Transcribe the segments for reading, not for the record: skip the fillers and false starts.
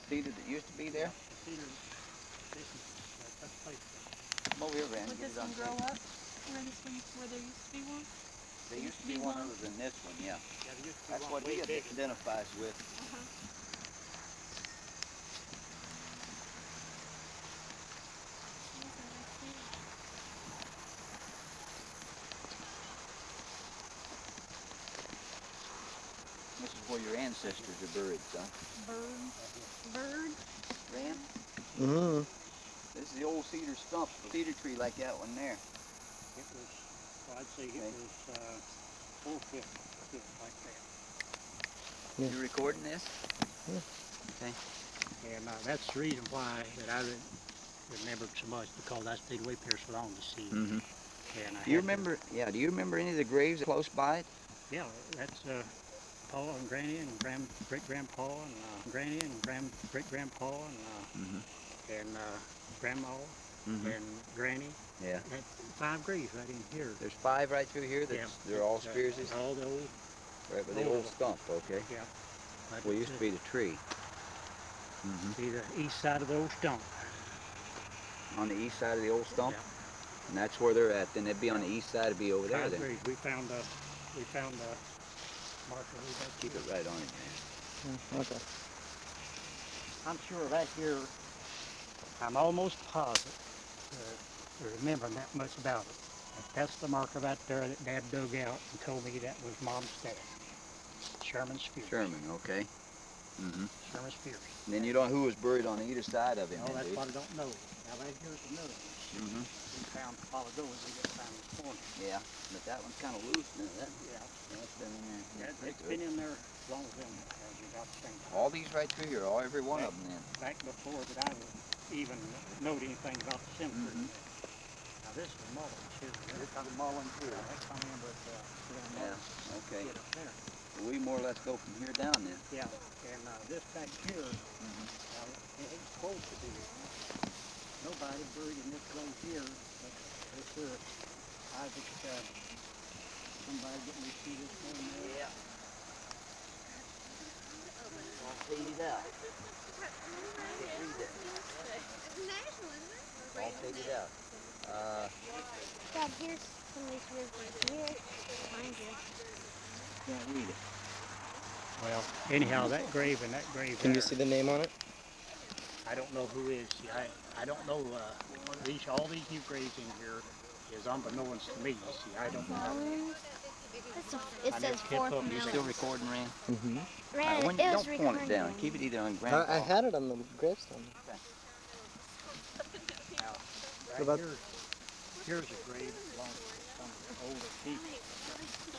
cedar that used to be there? Cedar. That's place. Come over here, Randy. Would this one grow up? Where there used to be one? There used to be one other than this one, yeah. Yeah, there used to be That's one what way he bigger. identifies with. This is where your ancestors are buried, son. Bird? Ran? Mm-hmm. This is the old cedar stump, cedar tree like that one there. It was, well, I'd say it was 4 feet like that. Yeah. You recording this? Yeah. Okay. And that's the reason why that I remembered so much, because I stayed away here so long to see. Mm-hmm. And I Do you remember? Yeah. Do you remember any of the graves close by it? Yeah, that's Pa and Granny and great-grandpa and Granny and great-grandpa and Grandma and Granny. Yeah. That's 5 graves right in here. There's 5 right through here. They're all Spearses. All the old. Right by the old stump. Okay. Yeah. Well, used to be the tree. See the east side of the old stump. On the east side of the old stump. Yeah. And that's where they're at. Then they'd be on the east side. It'd be over there. 5 Then. graves. We found marker way back Keep here. it right on it, man. Okay. I'm sure right here, I'm almost positive, remembering that much about it. That's the marker right there that Dad dug out and told me that was Mom's dad, Sherman Spears. Sherman, okay. Sherman Spears. And then you don't know who was buried on either side of him. No, then, that's do you? what I don't know. Now right here's another one. We found a while ago, we just found this morning. Yeah, but that one's kind of loose now. Yeah. That's been in there. Yeah, it's been in there as long as them has about the same time. All these right through here, every one of them then. Back before that I even knowed anything about the cemetery. Now this is Mullins here. This is Mullins here. I come in with Yeah, okay. get up there. So we more or less go from here down then. Yeah, and this back here, now, it ain't supposed to be nobody buried in this place here, but this Isaac, somebody getting to see this one there. Yeah. All faded out. All faded out. Dad, here's somebody's here. Behind you. Can't read it. Well, anyhow, that grave and that grave Can there, you see the name on it? I don't know who is. See, I don't know. All these new graves in here is unbeknownst to me. See, I don't know. It I says never kept 4th up. and You L. still recording, Rand? Mm-hmm. Ran, When, it don't was point recording. it down. Keep it either on Grandpa. I had it on the gravestone. Now, What about- here's a grave that belongs to some of the older people.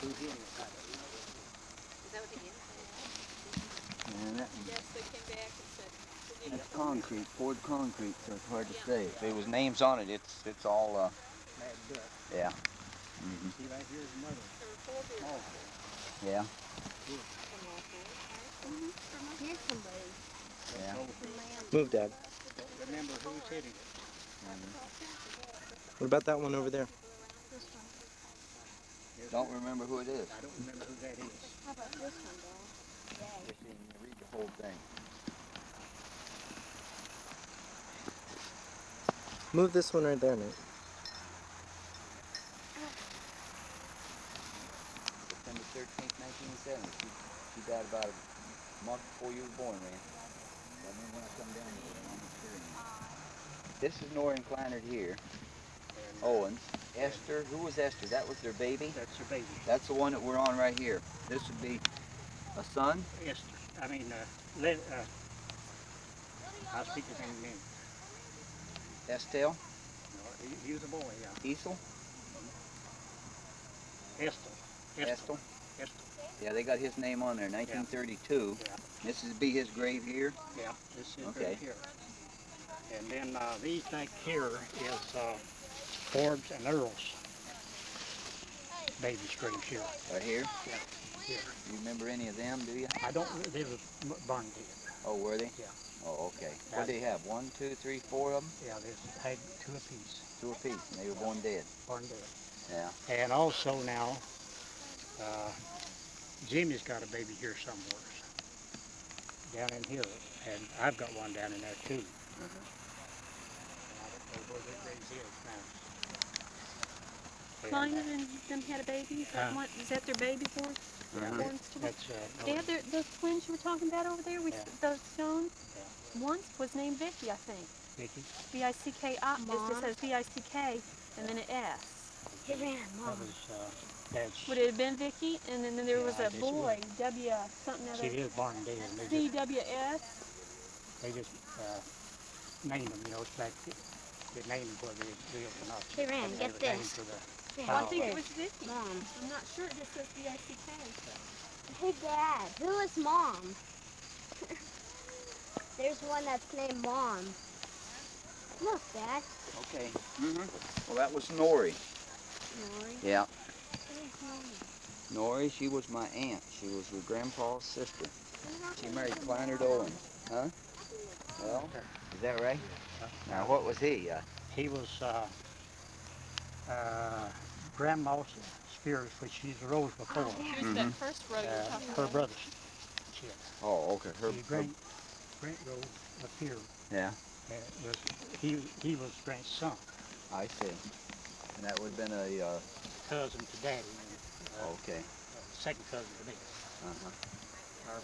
Who him And that, Yes, they came back and said. that's concrete, poured concrete, so it's hard to say. If there was names on it, it's all, mad duck. yeah. See right here's another small one. Yeah, Here's somebody. yeah. Move, Dad. Don't remember who's hitting it. What about that one over there? This one. Don't remember who it is. I don't remember who that is. How about this one, Dad? Just you read the whole thing. Move this one right there, Nate. September 13th, 1970. She died about a month before you were born, Rand. I remember when I come down here on the hearing. This is Norrin Kleinert here. Owens. Esther, who was Esther? That was their baby? That's your baby. That's the one that we're on right here. This would be a son? Esther. I mean, I'll speak his name. Estelle? No, he was a boy, yeah. Esel? Estel. Yeah, they got his name on there, 1932. Yeah. This would be his grave here. Yeah, this is Okay. right here. And then these back here is Forbes and Earl's baby's graves here. Right here. Yeah, here. You remember any of them, do you? I don't. They were barn dead. Oh, were they? Yeah. Oh, okay. What do they have? 1, 2, 3, 4 of them? Yeah, they had 2 apiece. 2 apiece, and they were born dead. Barn dead. Yeah. And also now, Jimmy's got a baby here somewhere. down in here, and I've got one down in there too. Uh-huh. And I don't know where that raise is now. Kleiner and them had a baby. Is that, is that their baby boy? Uh-huh. Born still? That's Dad, those twins you were talking about over there, Yeah. those stones, Yeah. one was named Vicky, I think. Vicky. V-I-C-K-I. It Mom? just says V-I-C-K and then an S. Hey, Ran, That Mom. was Dad's. Would it have been Vicky? And then there was Yeah, I a guess it boy, would. W something See, other. he was born dead, and C-W-S. they just named them. You know, it's like they named them whether they live or not. Hey, Ran, I mean, get they were named this. for the Ran, Well, I child. think it this. was Vicky. Mom. I'm not sure. It just says V-I-C-K. Hey, Dad. Who is Mom? There's one that's named Mom. Look, Dad. Okay. Mm-hmm. Well, that was Nori. Nori. Yeah. Where's Nori? Nori, she was my aunt. She was your grandpa's sister. She married Kleiner Owen. Huh? Well, is that right? Now, what was he? He was Grandma's Spears, which she's a rose before. Here's that first row you're talking Her about. brother's kid. Oh, okay. Grant Rose up here. Yeah. He was Grant's son. I see. And that would have been a, Cousin to Daddy. okay. Second cousin to me. Uh-huh.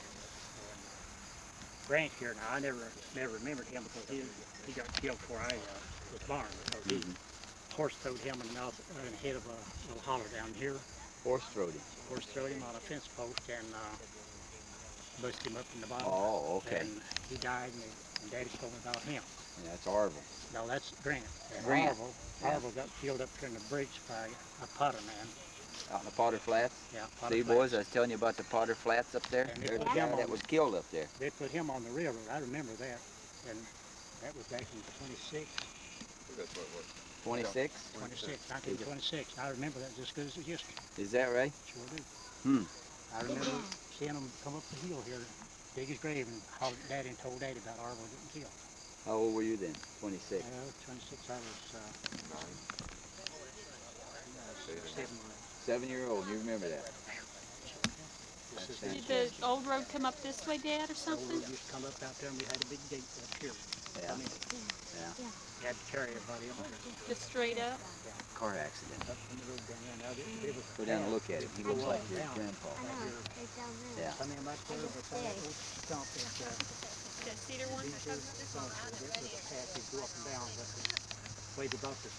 Grant here now, I never remembered him because he got killed before I was born, because he horse throwed him in the head of a little holler down here. Horse throat him. Horse throwed him on a fence post and busted him up in the bottom. Oh, okay. And he died, and Daddy told me about him. Yeah, that's Arvel. No, that's Grant. And Grant. Arvel got killed up here in the breaks by a Potter man. Out in the Potter Flats. Yeah, Potter See, Flats. boys, I was telling you about the Potter Flats up there. And There's the yeah. guy that was killed up there. They put him on the railroad. I remember that. And that was back in 26. That's what it was. 26? 1926. I remember that just because it's history. Is that right? Sure do. Hmm. I remember seeing him come up the hill here, dig his grave, and hollered at Daddy and told Daddy about Arvo getting killed. How old were you then? 26. 26, I was 7. 7-year-old. You remember that? This is Did the old road come up this way, Dad, or the something? road used to come up out there, and we had a big gate up here. Yeah. I mean, Yeah. you had to carry everybody up there. Just straight up? Car accident. Up from the road down there. Now, there was Go down and look at him. He looks like your grandpa. I know. Right down there. Yeah. Come in right there, but that old stump is That cedar one? these are stumps that was a path they go up and down, but the way they brought the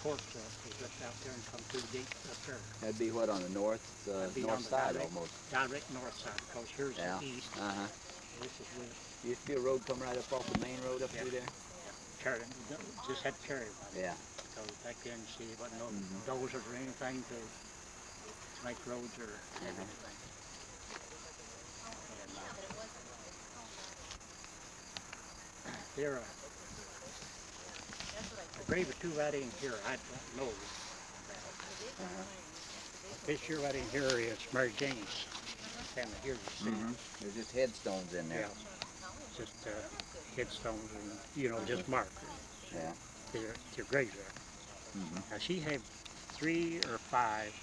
corpse up was just out there and come through the gate up there. That'd be what, on the north Be on north the side direct- almost. Direct north side, because here's Yeah. the east. Uh-huh. This is where You see a road come right up off the main road up through there? carried, just had to carry everybody. Yeah. Because back then, you see, there wasn't no dozers or anything to make roads or anything. And there are a grave or two right in here I don't know about. This here right in here is Mary Jane's family here, you see. There's just headstones in there. Yeah, just headstones and, you know, just markers. Yeah. Their graves there. Now she had 3 or 5,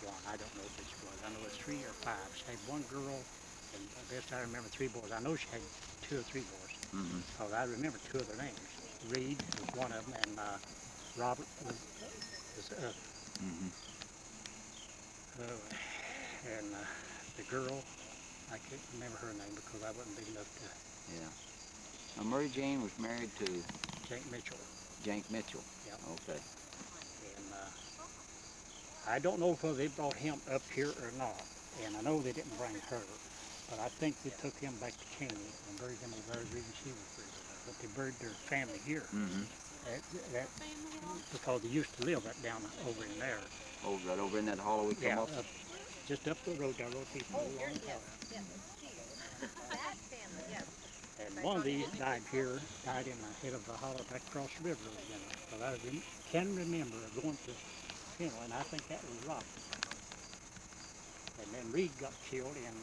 well, I don't know which was. I know it's 3 or 5. She had one girl, and best I remember 3 boys. I know she had 2 or 3 boys. Because I remember 2 of their names. Reed was one of them, and Robert was the other. And the girl, I can't remember her name because I wasn't big enough to. Yeah. Now, Mary Jane was married to Jake Mitchell. Jank Mitchell. Yeah. Okay. And I don't know whether they brought him up here or not. And I know they didn't bring her, but I think they took him back to Kenny and buried him in the very reason she was buried there. But they buried their family here. That, because they used to live right down over in there. Oh, right over in that hollow we come up? Just up the road, that road people a long time. And one of these died here, died in the head of the hollow back across the river again. But I can remember going to funeral, and I think that was Robert. And then Reed got killed in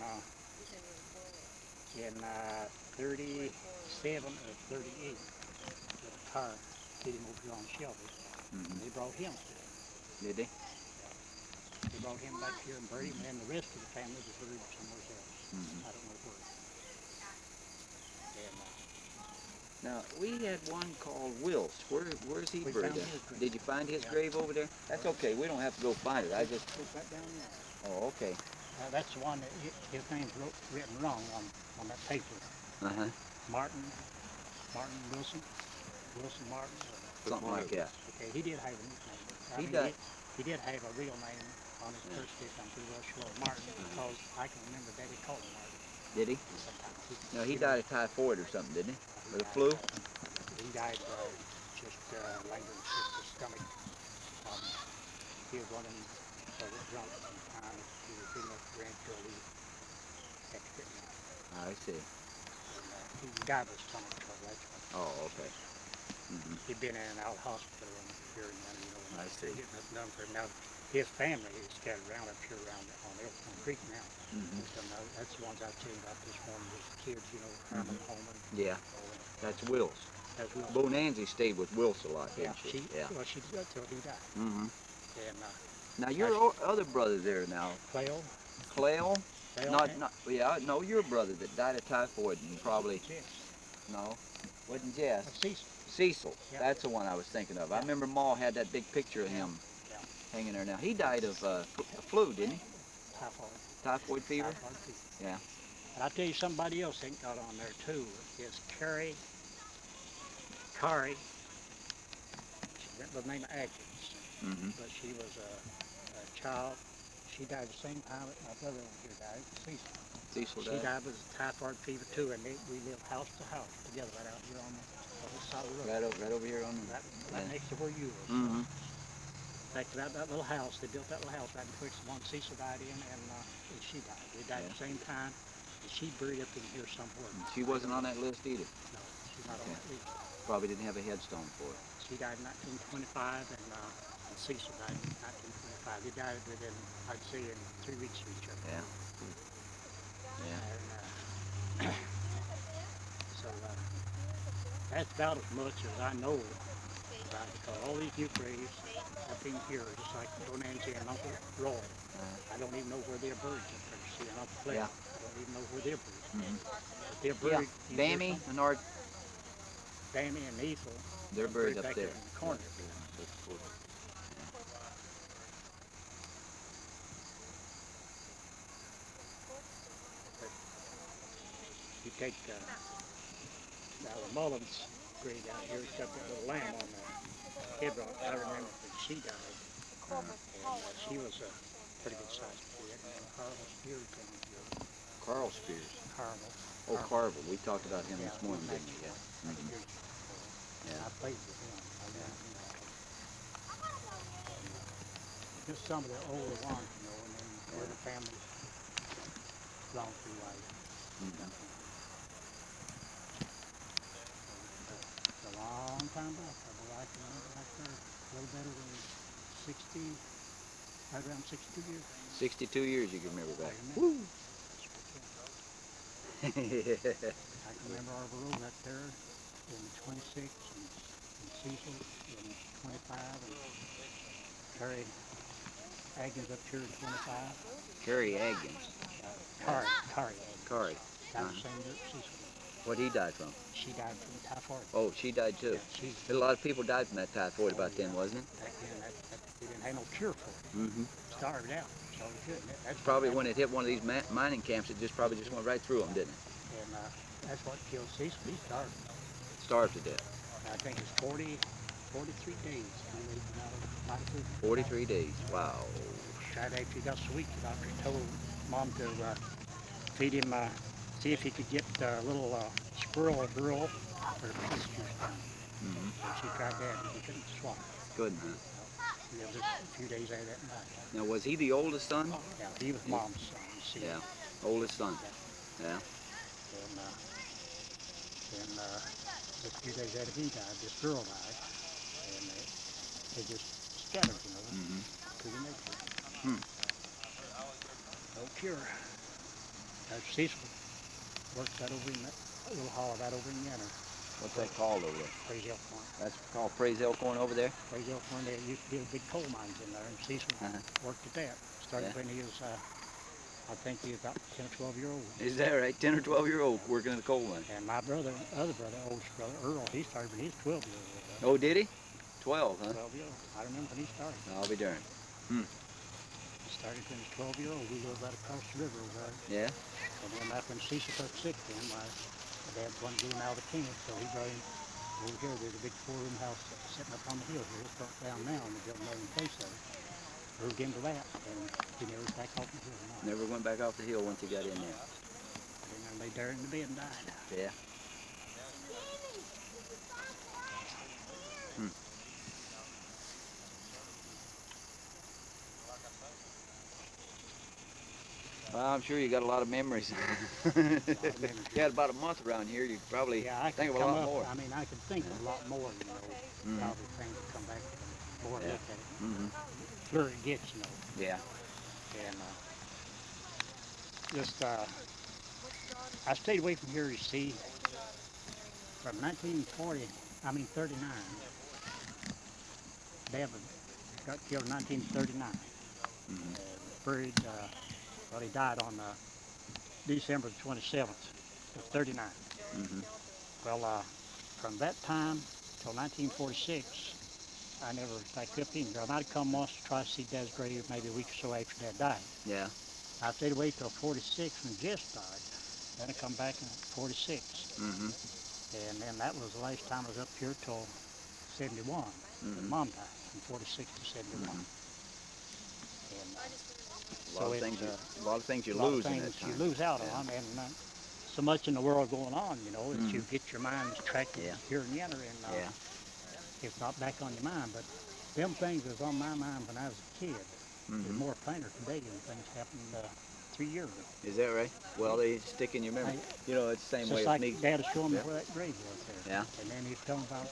37 or 38. With a car hit him over here on Shelby. They brought him. Did they? They brought him back here and buried him, and the rest of the family was buried somewhere else. I don't know where. Now, we had one called Wills. Where's he We buried found at? his grave. Did you find his Yeah. grave over there? That's okay. We don't have to go find it. I just... It's right down there. Oh, okay. That's the one that his name's written wrong on that paper. Uh-huh. Martin Wilson Martin. Something like that. Okay, he did have a nickname. He died. He did have a real name on his birth certificate. I'm pretty well sure Martin, because I can remember Daddy called him Martin. Did he? Sometimes. No, he died of typhoid or something, didn't he? Or the flu? He died just lingering with the stomach. He was running drunk sometime. He was big enough grandchild. He had to quit now. I see. He died with stomach trouble. That's what. Oh, okay. Mm-hmm. He'd been in and out of the hospital and here and there, you know. I see. Getting nothing done for him. Now, his family is scattered around up here around on Elkhorn Creek now. Mm-hmm. That's the ones I was telling you about this morning, his kids, you know, Herman, Holman. Yeah. That's Wills. That's Wills. Bonanzi stayed with Wills a lot, didn't she? Well, she did until he died. Mm-hmm. And Now, your other brother there now, Cleo. Cleo? Cleo, No, your brother that died of typhoid and probably... Yes. No, wasn't Jess. Cecil. Cecil, Yeah. that's the one I was thinking of. I Yeah. remember Ma had that big picture of him hanging there now. He died of flu, didn't he? Typhoid. Typhoid fever? Typhoid fever. Yeah. And I'll tell you somebody else that got on there too is Kari. She went by the name of Atkins, Mm-hmm. but she was a child. She died the same time that my brother over here died, Cecil. Cecil She died? died with typhoid fever too, and we lived house to house together right out here on the side of the road. Right over here on the... Right next to where you were. Mm-hmm. In fact, that little house, they built that little house right in which the one Cecil died in, and she died. They died at the same time, and she buried up in here somewhere. She wasn't on that list either. No, she's not on that list. Probably didn't have a headstone for her. She died in 1925, and Cecil died in 1925. They died within, I'd say, in 3 weeks of each other. Yeah. Yeah. And, so that's about as much as I know about it, because all these new graves up in here are just like Bonanzi and Uncle Roy. I don't even know where they're buried. See, and Uncle Clay. Yeah. I don't even know where they're buried. Mm-hmm. But they're buried. in Bammy here and Art, Bammy and Ethel. they're buried up back there. in the corner. You take now the Mullins grave out here, it's got that little lamb on the head rock. I remember when she died. And she was a pretty good sized kid. And Carl Spears came in here. Carl Spears. Carmel. Oh, Carvel. We talked about him this morning, back didn't we? Yeah. back Mhm. years ago. Yeah. I played with him. Just some of the older ones, you know, and then where the family gone through life. Mhm. It's a long time back. I can remember back there a little better than 60, right around 62 years. 62 years you can remember back. I Woo! can remember Arbor Road right there in 26, and Cecil in 25, and Terry Atkins up here in 25. Carrie Atkins. Kari Kari. died the same year as Cecil. What he died from? She died from typhoid. Oh, she died too. Yeah, A lot of people died from that typhoid about then, wasn't it? Back then, they didn't have no cure for it. Mm-hmm. Starved out, so they couldn't. That's Probably when it hit one of these mining camps, it probably just went right through them, didn't it? And that's what killed Cecil. He starved. Starved to death. I think it's 43 days he lived out of light food. 43 days. Wow. Tried after he got so weak, the doctor told Mom to feed him, see if he could get a little squirrel girl for peach juice down. Mm-hmm. So she tried that, and he couldn't swallow. Couldn't, huh? He lived just a few days out of that night. Now, was he the oldest son? Yeah, he was Mom's son. You see. Yeah. Oldest son. Yeah. And just a few days after he died, this girl died, and they just scattered, you know, Mm-hmm. to the nature. Hmm. No cure. Cecil worked that over in that little holler right over in Yanner. What's that called over there? Praise Elkhorn. That's called Praise Elkhorn over there? Praise Elkhorn, they used to build big coal mines in there, and Cecil Uh-huh. worked at that. Started Yeah. when he was I think he was about 10 or 12 year old. Is that right? 10 or 12-year-old working in the coal mine. And my brother, other brother, oldest brother, Earl, he started when he was 12 years old. Oh, did he? 12, huh? 12 years old. I remember when he started. I'll be darned. He started when he was 12 years old. We lived right across the river over there. Yeah? And then back when Cecil took sick then, my dad wanted to get him out of the camp, so he brought him over here. There's a big 4-room house sitting up on the hill here. It's burnt down now, and they built another place of it. Moved into that, and he never was back off the hill. No. Never went back off the hill once he got in there. And then lay there in the bed and died. Yeah. Well, I'm sure you got a lot of memories. You had about a month around here. You probably think of a lot more. I mean, I could think of a lot more, you know, probably things that come back and more look at it. Clearer it gets, you know. Yeah. And I stayed away from here, you see, from 39. Dad got killed in 1939. Buried, well, he died on December the 27th of 39. Well, from that time till 1946, I never, I kept him. I might have come once to try to see Dad's grave maybe a week or so after Dad died. Yeah. I stayed away till 46 when Jess died. Then I come back in 46. And then that was the last time I was up here till 71. Mom died from 46 to 71. And, a lot of things you lose in that time. You lose out on, and so much in the world going on, you know, that you get your mind distracted here and yonder, and it's not back on your mind. But them things was on my mind when I was a kid. They're more plainer today than things happened 3 years ago. Is that right? Well, they stick in your memory. You know, it's the same way like with me. Dad was showing me where that grave was there. Yeah. And then he was telling about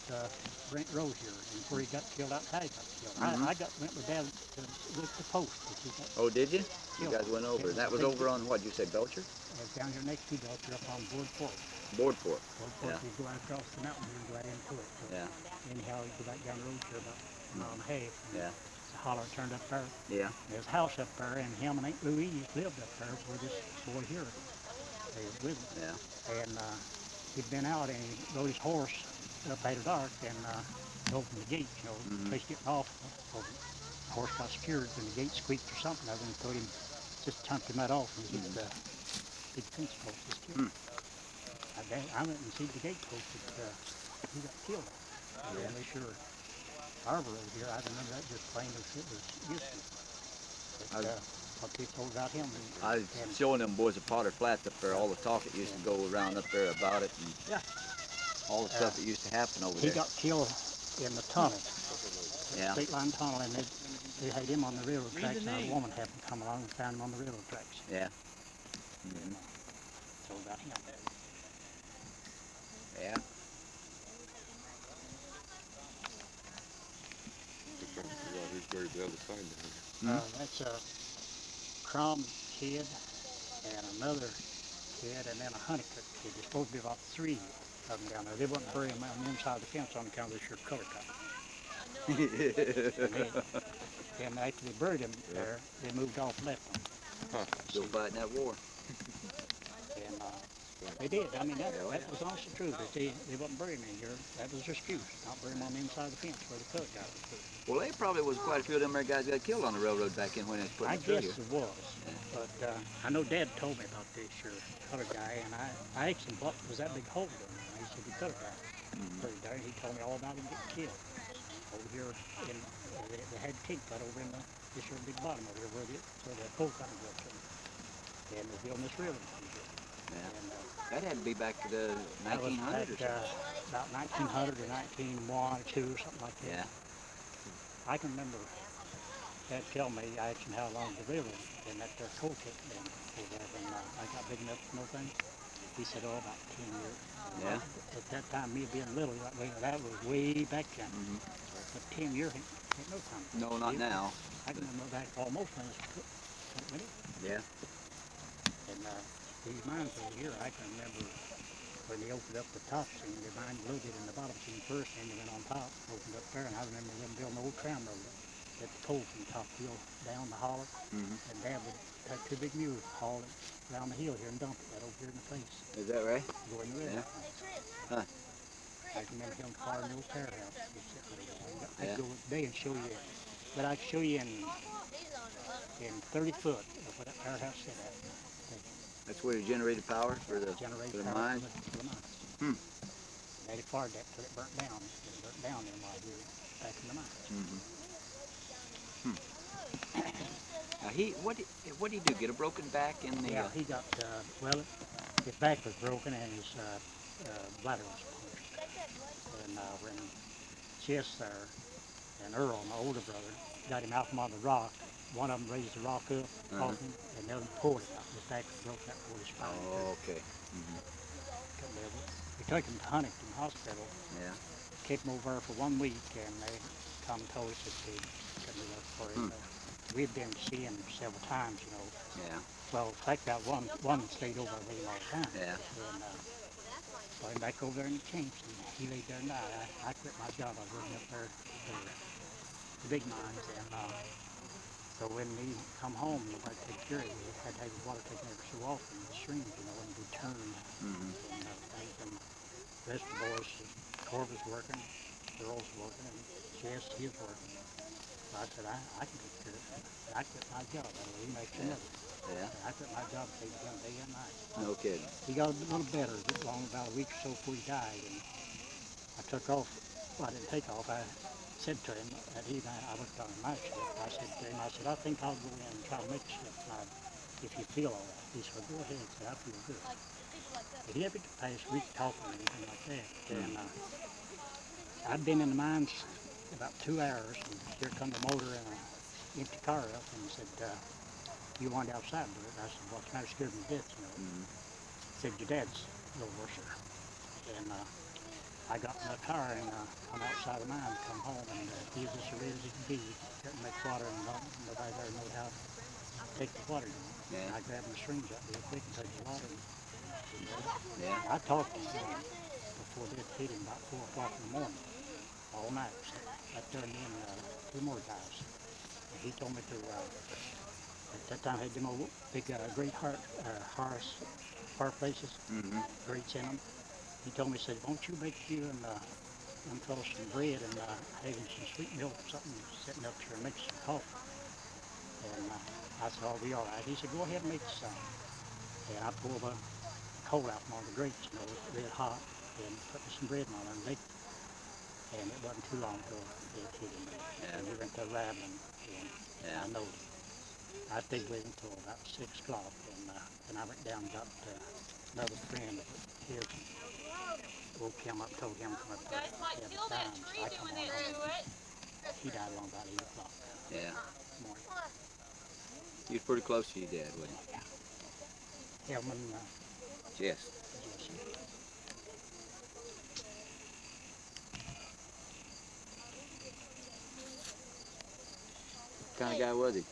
Brent Rose here and where he got killed out, how he got killed. I went with Dad to look at the post. Oh, did you? You guys went over. That was over on what? You said Belcher? Down here next to Belcher, up on Board Fork. Board Fork. You go out across the mountain and go right into it. So anyhow, you go back down the road here about a mile and a half. Yeah. It's a holler turned up there. Yeah. There's a house up there, and him and Aunt Louise lived up there where this boy here lived with him. Yeah. And he'd been out, and he rode his horse up after dark and opened the gate, you know, in case getting off. So the horse got secured, and the gate squeaked or something. I then told him, just chunked him right off, and he hit the big fence post. Just killed him. I went and see the gate post, but he got killed. And they sure Arbor over here, I remember that just plain as it was useless. But what they told about him. I was showing them boys at Potter Flats up there all the talk that used to go around up there about it, and all the stuff that used to happen over there. He got killed in the tunnel, state line tunnel, and they had him on the railroad tracks, and a woman happened to come along and found him on the railroad tracks. Yeah. Told about him. Yeah. That's a Crum kid and another kid and then a Honeycutt kid. There's supposed to be about 3 of them down there. They wouldn't bury them on the inside of the fence on account of this here color copy. And after they buried him there, they moved off and left them. Still fighting that war. And they did. I mean, that was honestly true. That they wouldn't bury me here. That was their excuse. Not bury them on the inside of the fence where the color guy was put. Well, there probably was quite a few of them there guys got killed on the railroad back in when they was putting I it through guess here. it was. But I know Dad told me about this your color guy, and I asked him what was that big hole doing there. He said the color guy. Pretty darn. He told me all about him getting killed over here in they had cake right over in this here big bottom over here where the coal company goes to. And they're building this railroad from here. Yeah. And, That had to be back to the 1900s or something. About 1900 or 1901 or 2 or something like that. Yeah. I can remember Dad tell me, I asked him how long the railroad and that their coal pit been over there when I got big enough to know things. He said, oh, about 10 years. Yeah. At that time, me being little, that was way back then. But 10 years ain't no time. No, not now. I can remember back almost when it was Yeah. And these mines over here, I can remember when they opened up the top seam, they mined a little bit in the bottom seam first, and they went on top, opened up there, and I remember them building the old tram road. get the coal from the top hill down the holler, and Dad would take two big mules, haul it around the hill here and dump it right over here in the face. Is that right? Go in the river. Huh. I remember him carving the old power house. I Yeah. could go today and show you it. But I could show you in 30 foot of what that power house set at. That's where you generated power for the Power mine? for the mine. Hmm. They fired that till it burnt down. It burnt down in while we were back in the mine. Now what did he do? Get a broken back in the? Yeah, he got, well, his back was broken and his bladder was punctured. And when Jess there and Earl, my older brother, got him out from on the rock, one of them raised the rock up off him, and the other pulled it out. His back was broken up for his spine. Oh, okay. We took him to Huntington Hospital. Yeah. Kept him over there for 1 week, and they come and told us that they couldn't do that for him. We've been to see him several times, you know. Yeah. Well, in fact, that one stayed over with him all the time. Yeah. And brought him back over there and he changed, and he laid there and died. I quit my job. I was working up there for the big mines, and so when he come home, nobody took care of him. He had to have his water taken every so often, the streams, you know, and returned. And the rest of the boys, Corv was working, Earl's working, and Jess, he was working. So I said, I can take care of it. I quit my job. I mean, he makes another. Yeah. I quit my job to take him day and night. No kidding. He got a little better, about a week or so before he died, and I took off. Well, I didn't take off. I said to him that evening, I looked on the night shift. I said to him, I think I'll go in and try to make a shift tonight if you feel all right. He said, go ahead. He said, I feel good. But he had been the past week talking or anything like that. And I'd been in the mines about 2 hours, and here come the motor and an empty car up, and he said, you wanted outside, but I said, what's the matter? Scared me to death, you know. He said, your dad's a little worse. And I got in the car and come outside the mine, come home, and he was as red as he could be. Couldn't make water, and nobody there knew how to take the water to him. Yeah. And I grabbed my strings up real quick and took the water. Yeah. I talked to him before they hit him about 4 o'clock in the morning, all night. So I turned in 2 more guys. And he told me to, at that time, I had them old big great Horace fireplaces, grates in them. He told me, he said, won't you make you and them fellows some bread and having some sweet milk or something, sitting up here and make some coffee. And I said, I'll be all right. He said, go ahead and make some. And I pulled the coal out from on the grates, you know, red hot, and put some bread on it and baked it. And it wasn't too long until it hit him. And we went to rattling, and I noticed. I stayed with him until about 6 o'clock, and I went down and got another friend of his. Woke him up, told him to come up there. Guys might kill that tree doing that to it. He died along about 8 o'clock. Yeah. Morning. He was pretty close to your dad, wasn't Hellman, he? Yes. What kind of guy was he?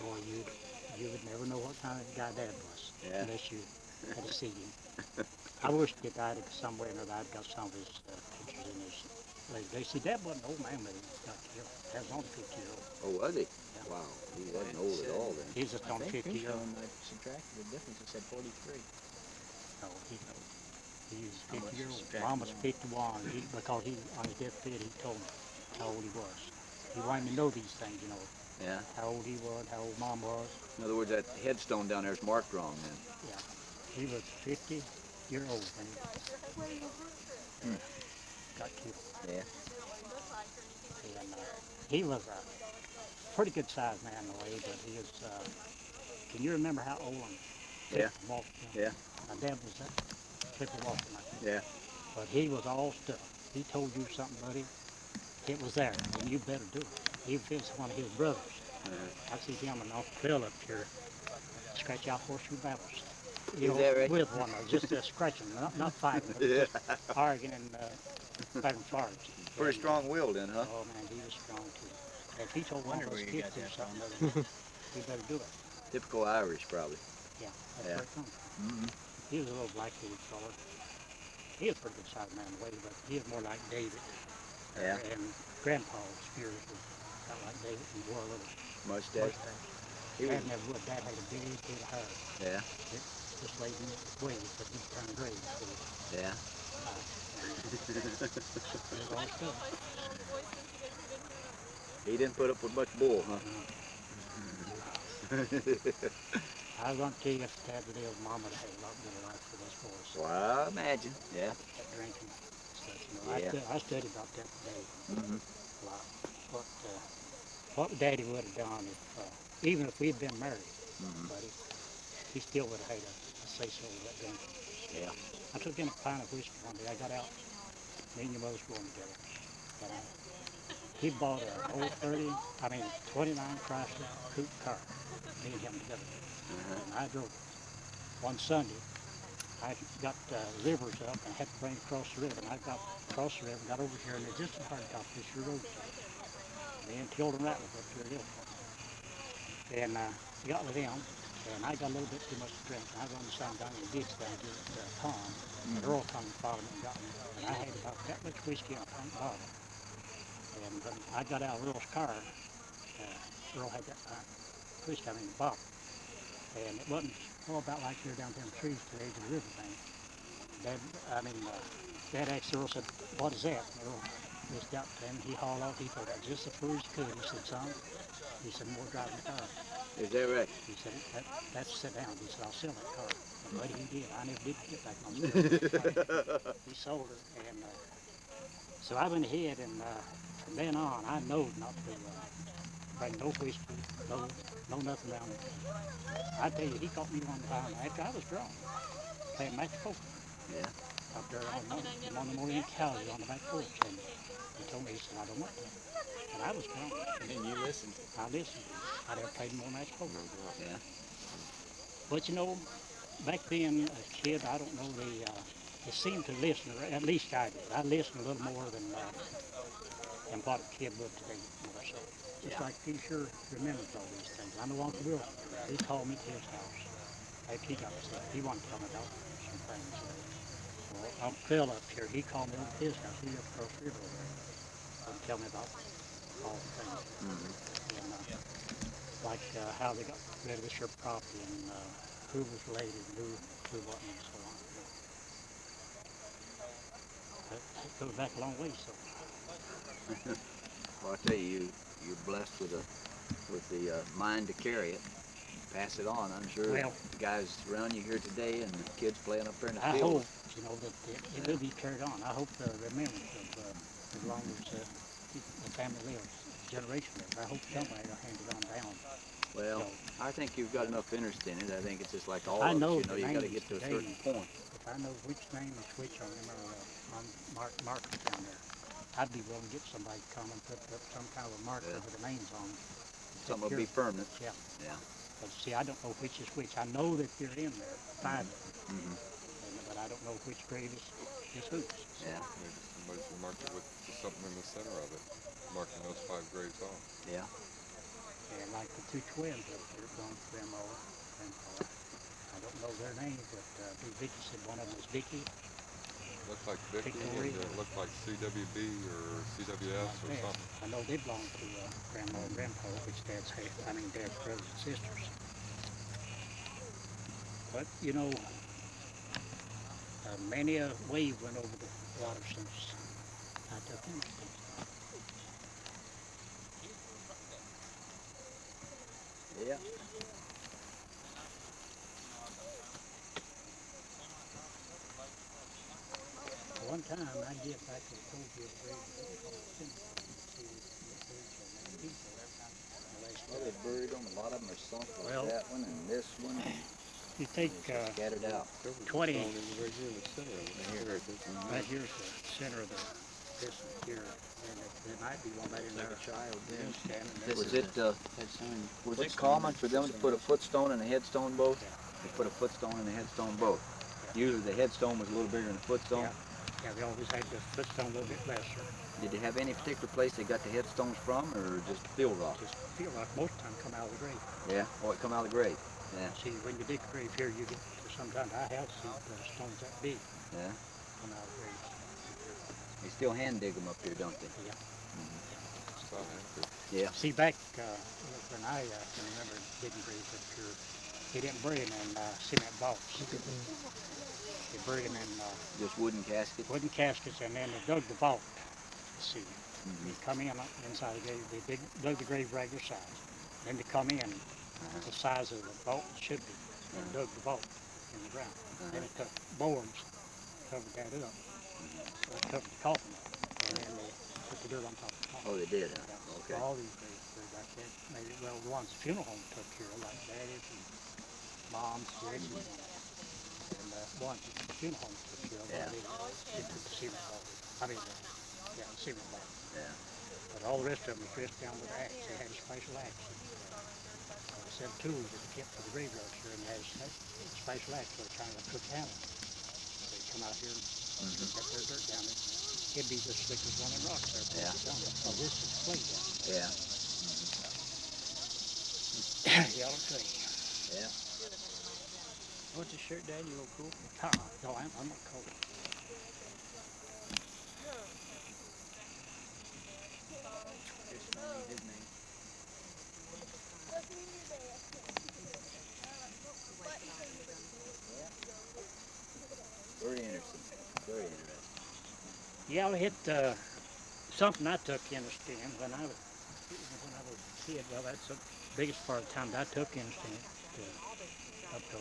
boy, you would never know what kind of guy Dad was unless you had to see him. I wish he died somewhere or another. I'd got some of his pictures in his. They see Dad wasn't an old man when he got killed. Dad was only 50-year-old. Oh, was he? Yeah. Wow, he wasn't old at all then. He's just only 50-year-old. I subtracted the difference. It said 43. No, he's 50-year-old. subtracting Mom was 51. Because he on his deathbed, he told me how old he was. He wanted me to know these things, you know. Yeah. How old he was, how old Mom was. In other words, that headstone down there is marked wrong then. Yeah. He was 50-year-old when he got killed. Yeah. And he was a pretty good sized man in a way, but he was, can you remember how old Yeah. walked? Yeah. My dad was that Clifford walking like that. Yeah. But he was all stuff. He told you something, buddy, it was there, and you better do it. Even if it's one of his brothers. I see him and Uncle Phil up here scratch out horseshoe battles. You know, that right? with one another, just scratching, not fighting, but just arguing and fighting fires. Pretty strong-willed then, huh? Oh man, he was strong too. If he told one of us kids to do something, we better do it. Typical Irish, probably. Yeah, that's where it comes from. He was a little black-headed fella. He was a pretty good sized man in a way, but he was more like David. Yeah. And Grandpa's beard was kind of like David and wore a little Mustache. mustache. He was, Dad never would. Dad had a big head of hair. yeah, It just laid in waves, but he'd turn gray. So, yeah. there's all stuff. He didn't put up with much bull, huh? I was going to tell you if Dad today, Mama would have had a lot better life with us boys. Well, I imagine. Yeah. That drinking stuff, you know. Yeah. I studied about that today Mm-hmm. a lot. What Daddy would have done if, even if we'd been married, Mm-hmm. buddy, he still would have had a say-so with that drinking. Yeah. I took in a pint of whiskey one day. I got out, me and your mother's going together. Got out. He bought an old 29 Chrysler coupe car, me and him together. And I drove it. One Sunday, I got rivers up and had to bring it across the river. And I got across the river, got over here, and it just as hard top this your road. Me and Tilden Rattler up here hill. And got with him, and I got a little bit too much to drink. And I run the sound down in the ditch down here at the pond. And Earl come and followed me and got me. And I had about that much whiskey in a pint bottle. And when I got out of Earl's car, Earl had that pint whiskey in the bottle. And it wasn't about like here down there in the trees to the edge of the river bank. Dad asked Earl, said, "What is that?" And Earl reached out to him. He hauled off. He told that just as full as he could. He said, "Son," he said, "more driving the car." Is that right? He said, that's sit down. He said, "I'll sell that car." And buddy, he did. I never did get back on the He sold her. And so I went ahead, and from then on, I know not to bring no whiskey, no nothing down there. I tell you, he caught me one time after I was drunk, playing match poker. Yeah. Up there on the morning Cali on the back porch, and he told me, he said, "I don't want that." And I was drunk. And you listened. I listened. I never played more match poker. Yeah. But you know, back then, as a kid, I don't know, they seemed to listen, or at least I did. I listened a little more than what a kid would today, more so. Just like he sure remembers all these things. I know Uncle Will, he called me to his house after he got sick. He wanted to tell me about some things. Well, Uncle Phil up here, he called me over to his house. He lived across the river over there. And tell me about all the things. And like how they got rid of this here property, and who was related and who wasn't, and so on. You know. That goes back a long way, so. Well, I tell you, you're blessed with the mind to carry it. Pass it on. I'm sure Well, the guys around you here today and the kids playing up there in the I field. hope, you know, that it will be carried on. I hope the remembrance of as long as the family lives, generation lives. I hope somebody will hand it on down. Well, So, I think you've got enough interest in it. I think it's just like all I of know us. You know, the you got to names get to a today. certain point. if I know which name is which on them or on markers down there, I'd be willing to get somebody to come and put up some kind of a marker with the names on them. Something will be permanent. Yeah. Yeah. But see, I don't know which is which. I know that they're in there, five of them, Mm-hmm. but I don't know which grave is whose. Yeah. Maybe somebody should mark it with something in the center of it, marking those 5 graves off. Yeah. And like the two twins up there, gone to grandma, grandpa. I don't know their names, but Big Vicky said one of them was Vicky. Looked like Vicky, Victoria. and it looked like CWB or CWS or Yeah. something. I know they belong to grandma and grandpa, which dad's brothers and sisters. But you know, many a wave went over the water since I took him. Yeah. One time I get back to the told you the grave called Cemetary. Well, they buried them. A lot of them are sunk like Well, that one and this one. You take Scattered out. 20, Right here in the center of it. right here's the center of this here, and it might be one right in there. Child there. Standing there. Was it common for them to put a footstone and a headstone both? They put a footstone and a headstone both. Usually the headstone was a little bigger than the footstone. Yeah, they always had the footstone a little bit lesser. Did they have any particular place they got the headstones from, or just field rock? Just feel like most of the time come out of the grave. Yeah. Oh, it come out of the grave. Yeah. See, when you dig a grave here, you get sometimes I have seen stones that big Yeah. come out of the grave. You still hand dig them up here, don't they? Yeah. Still have to. Yeah. See, back when I can remember digging graves up here, they didn't bury them in cement vaults. They buried them in Just wooden caskets. wooden caskets, and then they dug the vault. See, Mm-hmm. they come in inside the grave, they dug the grave regular size. Then they come in the size of the vault should be, and dug the vault in the ground. Then they took boards, covered that up, so it covered the coffin up, and then they put the dirt on top of the coffin. Oh, they did, huh? Yeah. Okay. All these graves were like that. Maybe, well, the ones the funeral home took here, like Daddy's and Mom's, Rick's, and ones the funeral home took here, Yeah. they took the cement vault. I mean, the cement vault. Yeah. But all the rest of them was dressed down with axe. They had a special axe. Set of tools that they kept for the graveyards here, and they had a special axe for kind of like cook animals. So they come out here and get their dirt down there. It'd be just slick as running rocks there. Yeah. Oh, this is clay down Yeah. there. Yeah, I'll tell you. Yeah. What's your shirt, Dad? You look cool. No, I'm not cold. Just don't need his name. Very interesting. Very interesting. Yeah, I hit something I took interest in when I was a kid. Well, that's the biggest part of the time that I took interest in it up till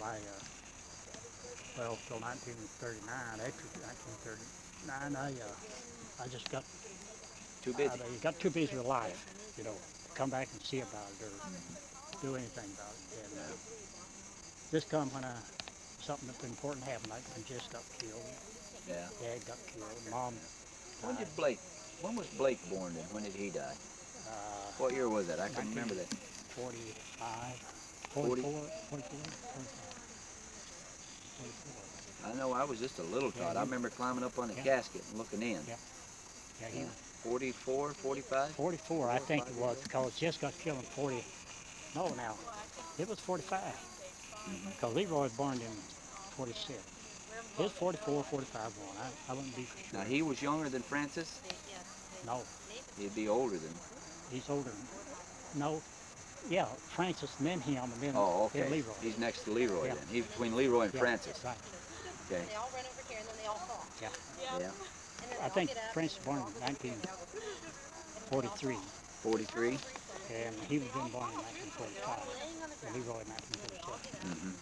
till 1939. After 1939, I just got Too busy. got too busy with life, you know, to come back and see about it or do anything about it. And this come when something important happened, like when Jess got killed, Yeah. Dad got killed, Mom When died. did Blake? When was Blake born and when did he die? What year was that? I can remember that. 45, 40? 44, 44. I know I was just a little tot. Yeah, I remember climbing up on the yeah. casket and looking in. Yeah. Yeah, he 44, 45? 44, I think it was, because Jess got killed in 40. No, now, it was 45. Because Leroy was born in 46. His 44, 45 one. I wouldn't be for sure. Now he was younger than Francis? No, He'd be older than. he's older. No, yeah, Francis, and then him, and then, Oh, then okay. Leroy. He's next to Leroy Yeah. then. He's between Leroy and Yeah, Francis. Right. Okay. They all ran over here and then they all fought. Yeah. Yeah. And then I they think all get up Francis and born then in they all go 1943, 43? and he was born in 1945, and Leroy in 1947. Mm-hmm.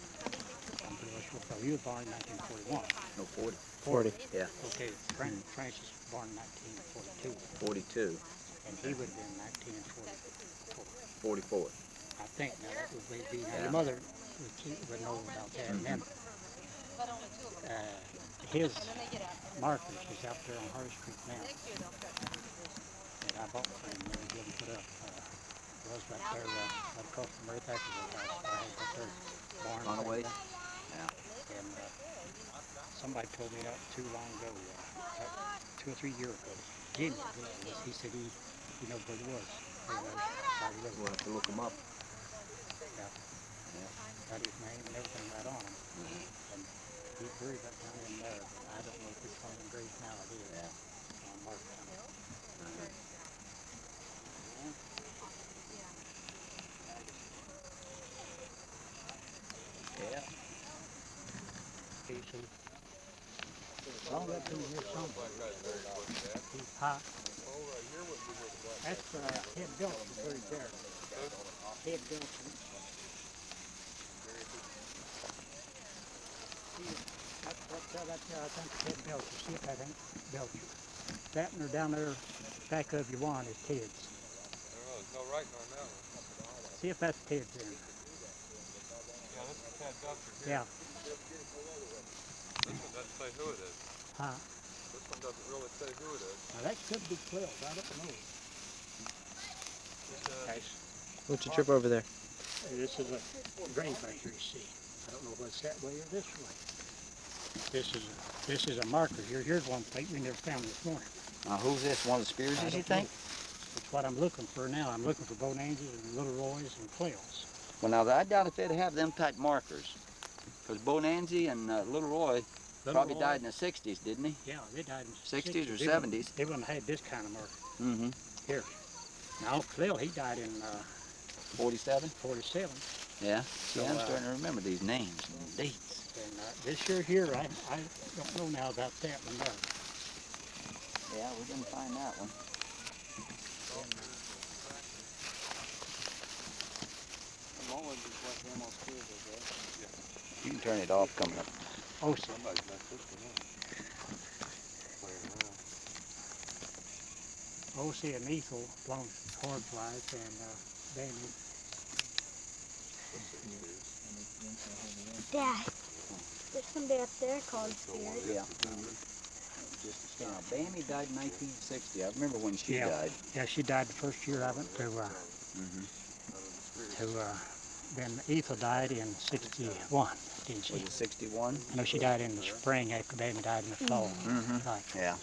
I'm pretty sure. So he was born in 1941. No, 40. 40. Yeah. Okay, Francis was born in 1942, 42. and he would have been 1944. 44. I think now that would be. Now Yeah. the mother would know about that. And then his markers is out there on Hardy Street now. That I bought from him when he didn't put up. Was right there right across from Mary Thatcher's house. I had that there barn. On the way? thing Yeah. there. And somebody told me not too long ago, 2 or 3 years ago, Jimmy, he said he knows where he was. We'll have to look him up. Yeah. Yeah. Got his name and everything right on him. And he's buried right down in there. I don't know which one of them graves now it is. Yeah. On Marktown. Yeah. Casey. Long up in here somewhere. He's hot. That's Head Belcher buried there. Head Belcher. That's right there, I think Head Belcher. See if that ain't Belcher. That one or down there back of you one is Ted's. There's no writing on that one. See if that's Ted's in. Yeah, this is Ted Dutcher here. Yeah. This one doesn't say who it is. Huh? This one doesn't really say who it is. Now that could be 12. I don't know. Okay. What's your trip over there? This is a grave right here, you see. I don't know what's that way or this way. This is a marker here. Here's one plate we never found this morning. Who's this? One of the Spearses, I you don't think? know. It's what I'm looking for now. I'm looking for Bonanzas and Little Roys and Clells. Well, now, I doubt if they'd have them type markers. Because Bonanzi and Little Roy Probably died in the 60s, didn't he? Yeah, they died in the 60s or They 70s. They wouldn't have had this kind of mark Mm-hmm. here. Now, Uncle Phil, he died in 47? 47. Yeah. So, Yeah, I'm starting to remember these names and dates. And this year here, I don't know now about that one there. Yeah, we didn't find that one. You can turn it off coming up. Oh, so Somebody's messed this one up. Playing around. O.C. and Ethel belong to Hard Flies and Danny. Dad, there's somebody up there called Spirit. Yeah. Now, Bammy died in 1960. I remember when she died. Yeah, she died the first year I went to, then Ethel died in 61, didn't she? Was it 61? No, she died in the spring after Bammy died in the fall. Mm-hmm. Right. Yeah.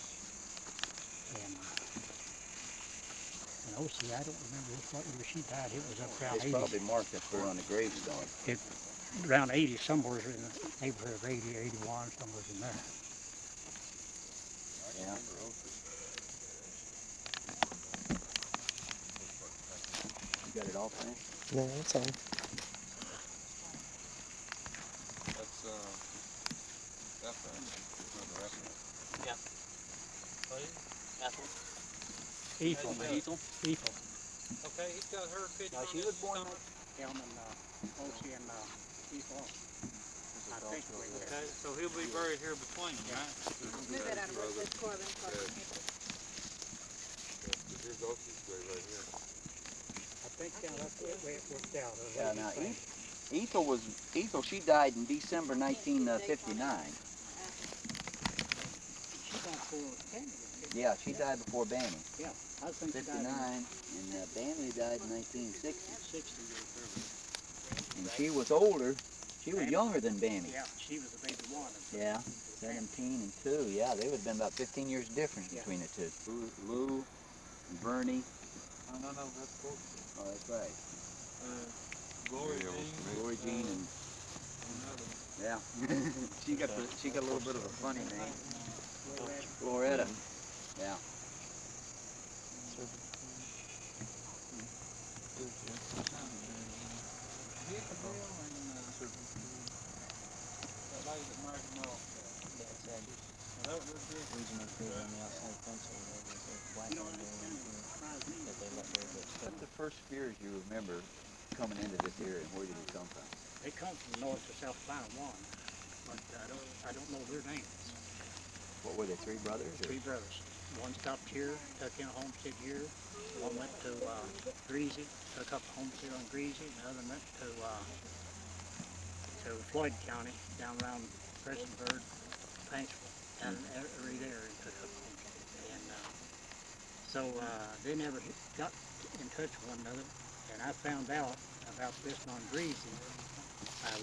And O.C., I don't remember what year she died. It was up around It's 80. probably marked up there on the gravestone. Around 80, somewhere in the neighborhood of 80 or 81, somewhere in there. Yeah. You got it all finished? No, it's on. That's Ephraim. Another Ephraim. Ethel. Ethel. Okay, he's got her picture. No, she was born in Elm and O.C. and Ethel. I think we were. Okay, so he'll be buried here between, right? Move that out of Brother. this Corbin. Here's Oakie's grave right here. I think that's the way it worked out. Yeah, now Ethel, she died in December 1959. She died before Bammy. Yeah, she died before Bammy. Yeah, I think 59, and Bammy died in 1960. 60. And she was older. She was younger than Bammy. Yeah, she was the baby one. Yeah, 17 and 2. Yeah, they would have been about 15 years difference between the two. Lou and Bernie. No, that's cool. Oh, that's right. Glory Yeah, Jean. Glory Jean and Another. yeah, she got a little bit of a funny name. Floretta. Yeah. That lady that married him off. That was good. What's the first spears you remember coming into this area? Where did you come from? They come from North to South Carolina one, but I don't know their names. What were they, three brothers? Or? Three brothers. One stopped here, took in a homestead here. One went to Greasy, took up a homestead on Greasy. And the other went to Floyd County, down around Prestonburg, Paintsville, down every there and took up a homestead. And so they never got in touch with one another. And I found out about this on Greasy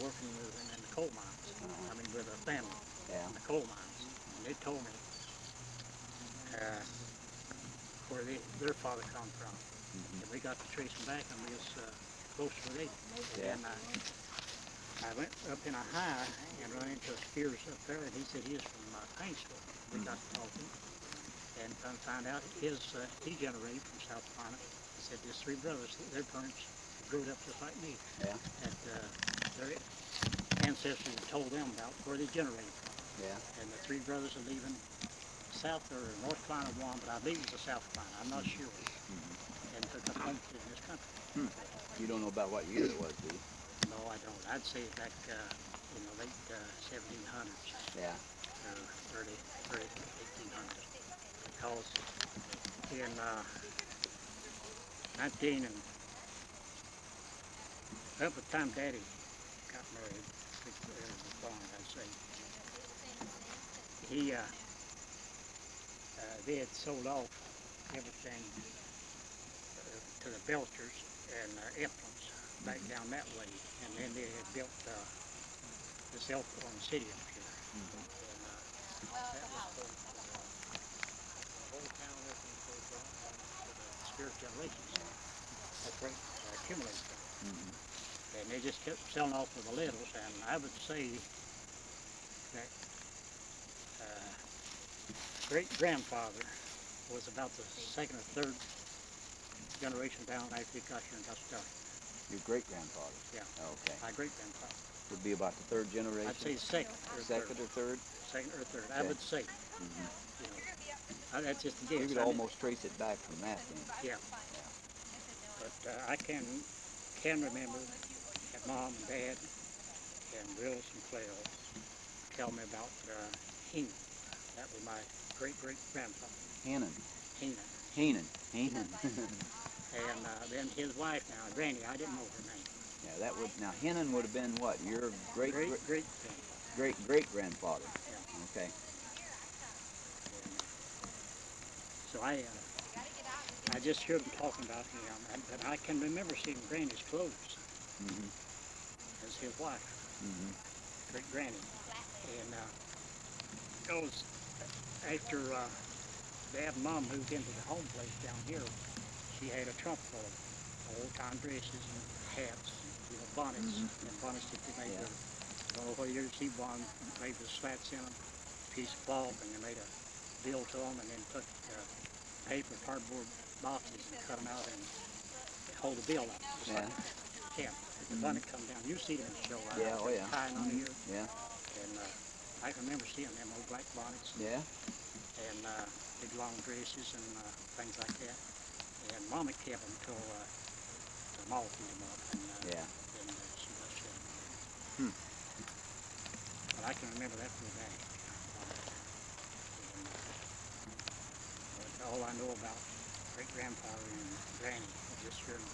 working with them in the coal mines. I mean, with a family in the coal mines. And they told me where their father come from. And we got to trace them back, and we was close to related. And I went up in a high and run into Spears up there, and he said he was from Paintsville. We got to talking, and found out he generated from South Carolina. He said there's three brothers, their parents grew up just like me. Yeah. And their ancestors had told them about where they generated from. Yeah. And the three brothers are leaving South or North Carolina one, but I believe it was South Carolina. I'm not sure. And took up homestead in this country. You don't know about what year it was, do you? No, I don't. I'd say back in the late 1700s. Yeah. Early 1800s. Because in 19 and about the time Daddy got married, was born, I'd say, they had sold off everything to the Belchers and Eflins back down that way, and then they had built this Elkhorn City up here. And that was the whole town up in the Spirit Generations. That's where it accumulated from. And they just kept selling off with the littles, and I would say that great-grandfather was about the second or third generation down after he got here and got started. Your great-grandfather? Yeah. Okay. My great-grandfather. Would be about the third generation? I'd say second or Second or third? Second or third. I Okay. would say. Mm-hmm. You know, that's just a guess. You could almost trace it back from that then. Yeah. But I can remember that Mom and Dad and Willis and Cleo tell me about Heenan. That was my great-great-grandfather. Heenan. Heenan. Heenan. Heenan. And then his wife now, Granny, I didn't know her name. Yeah, that would, now Heenan would have been what? Your Great-great-grandfather. Great-great-grandfather. Yeah. Okay. So I just heard them talking about him, but I can remember seeing Granny's clothes Mm-hmm. as his wife, Mm-hmm. Great Granny. And goes after Dad and Mom moved into the home place down here, she had a trunk full of old-time dresses and hats, you know, bonnets, and bonnets that they made with, I don't know whether you ever see one made with slats in them, piece of cloth, and they made a bill to them, and then put paper, cardboard boxes and cut them out and hold the bill up. Yeah. The bonnet come down. You see them in the show, right? Yeah, oh yeah. Tying on here. Yeah. And I can remember seeing them old black bonnets. Yeah. And big long dresses and things like that. And Mama kept them till the moth eat them up. And, Yeah. And she was shut. But I can remember that real bad. All I know about great-grandfather and Granny, I just heard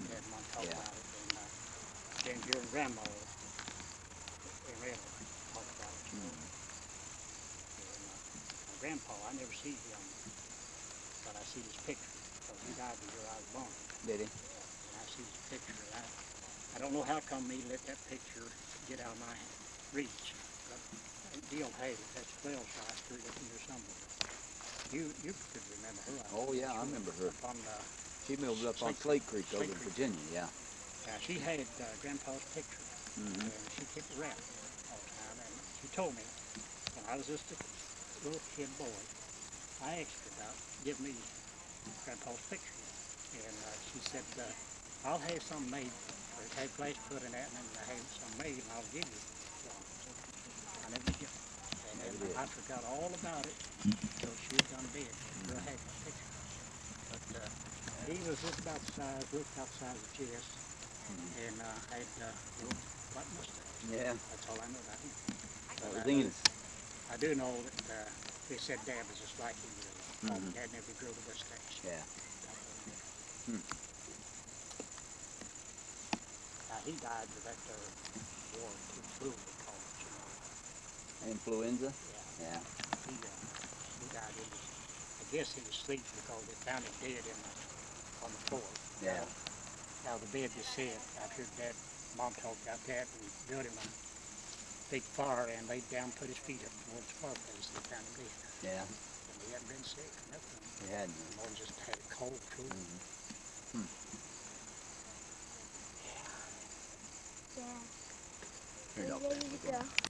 Dad and Mom talk about it, and then hearing Grandma and Ed talk about it. And, my Grandpa, I never see him, but I see his picture, because he died the year I was born. Did he? And I see his picture, and I don't know how come he let that picture get out of my reach, but Deal Hay, that's 12 Shire Street up here somewhere. You could remember her. Oh yeah, I remember her. On She moved up on Slate Creek over in Virginia, yeah. She had Grandpa's picture, and she kept it wrapped all the time. And she told me, when I was just a little kid boy, I asked her about giving me Grandpa's picture. And she said, I'll have some made for it. Have place put in that, and then I have some made, and I'll give you one. I never did. And then I forgot all about it until she was done dead. I had my picture. But he was just about the size, looked about the size of chest, and had a little white mustache. Yeah. That's all I know about him. That was Enos. I do know that they said Dad was just like him. Dad never grew the mustache. Yeah. He died with that war to flu, they call it, you know. Influenza? Yeah. Yeah. He died in his, I guess in his sleep, because they found him dead on the floor. Yeah. Now the bed was said, I've heard Dad, Mom talk about that, and built him a big fire and laid down, put his feet up towards the fireplace, and they found him dead. Yeah. And he hadn't been sick or nothing. He hadn't. More than just had a cold, too. Dad, Here, are no, you ready to go?